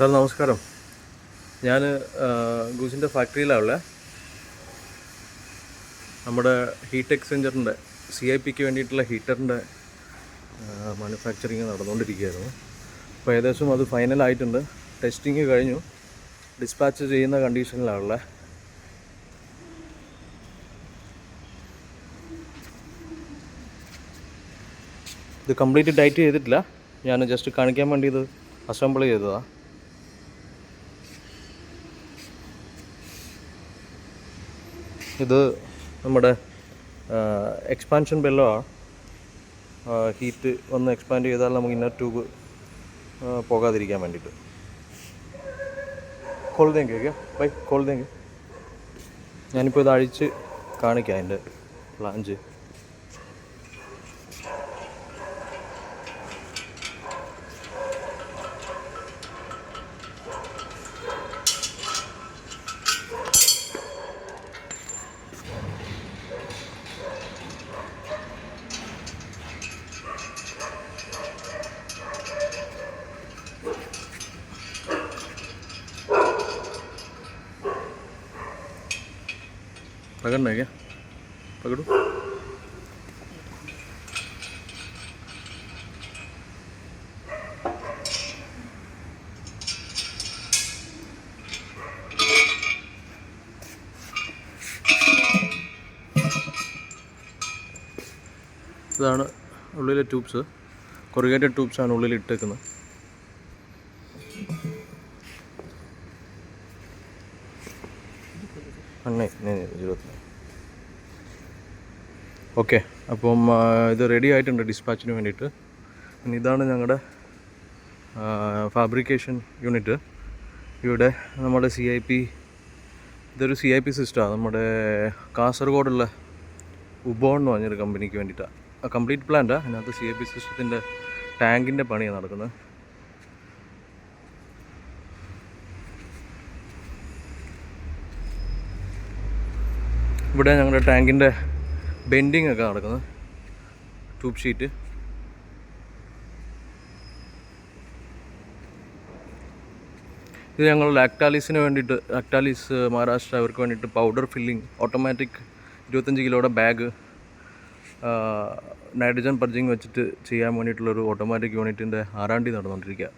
Sir നമസ്കാരം. ഞാൻ ഗൂസിൻ്റെ ഫാക്ടറിയിലാണുള്ളത്. നമ്മുടെ ഹീറ്റ് എക്സ്ചേഞ്ചറിൻ്റെ CIPക്ക് വേണ്ടിയിട്ടുള്ള ഹീറ്ററിൻ്റെ മാനുഫാക്ചറിങ് നടന്നുകൊണ്ടിരിക്കുകയായിരുന്നു. അപ്പോൾ ഏകദേശം അത് ഫൈനലായിട്ടുണ്ട്. ടെസ്റ്റിങ് കഴിഞ്ഞു. ഡിസ്പാച്ച് ചെയ്യുന്ന കണ്ടീഷനിലാണുള്ളത്. ഇത് കംപ്ലീറ്റ് ടൈറ്റ് ചെയ്തിട്ടില്ല. ഞാൻ ജസ്റ്റ് കാണിക്കാൻ വേണ്ടി ഇത് അസംബിൾ ചെയ്തതാണ്. ഇത് നമ്മുടെ എക്സ്പാൻഷൻ ബെല്ലമാണ്. ഹീറ്റ് ഒന്ന് എക്സ്പാൻഡ് ചെയ്താൽ നമുക്ക് ഇന്നർ ട്യൂബ് പോകാതിരിക്കാൻ വേണ്ടിയിട്ട്. खोल देंगे क्या भाई? खोल देंगे. ഞാനിപ്പോൾ ഇത് അഴിച്ച് കാണിക്കാം അതിൻ്റെ ഫ്ലാഞ്ച്. पकड़ना है क्या? पकड़ो. ഇതാണ് ഉള്ളിലെ ട്യൂബ്സ്. കൊറിഗേറ്റഡ് ട്യൂബ്സാണ് ഉള്ളിൽ ഇട്ടേക്കുന്നത്. ഓക്കെ, അപ്പം ഇത് റെഡി ആയിട്ടുണ്ട് ഡിസ്പാച്ചിന് വേണ്ടിയിട്ട്. പിന്നെ ഇതാണ് ഞങ്ങളുടെ ഫാബ്രിക്കേഷൻ യൂണിറ്റ്. ഇവിടെ നമ്മുടെ ഇതൊരു CIP സിസ്റ്റമാണ്. നമ്മുടെ കാസർഗോഡുള്ള ഉബോൺ എന്ന് പറഞ്ഞൊരു കമ്പനിക്ക് വേണ്ടിയിട്ടാണ്. കംപ്ലീറ്റ് പ്ലാന്റാണ്. അതിനകത്ത് CIP സിസ്റ്റത്തിൻ്റെ ടാങ്കിൻ്റെ പണിയാണ് നടക്കുന്നത്. ഇവിടെ ഞങ്ങളുടെ ടാങ്കിൻ്റെ ബെൻഡിങ് ഒക്കെ നടക്കുന്നത്. Tube sheet. ഇത് ഞങ്ങൾ ലാക്ടാലിസിന് വേണ്ടിയിട്ട്, ലാക്ടാലിസ് മഹാരാഷ്ട്ര അവർക്ക് വേണ്ടിയിട്ട് പൗഡർ ഫില്ലിങ് ഓട്ടോമാറ്റിക് 25 കിലോയുടെ ബാഗ് നൈട്രജൻ പർജിങ് വെച്ചിട്ട് ചെയ്യാൻ വേണ്ടിയിട്ടുള്ളൊരു ഓട്ടോമാറ്റിക് യൂണിറ്റിൻ്റെ R&D നടന്നുകൊണ്ടിരിക്കുക.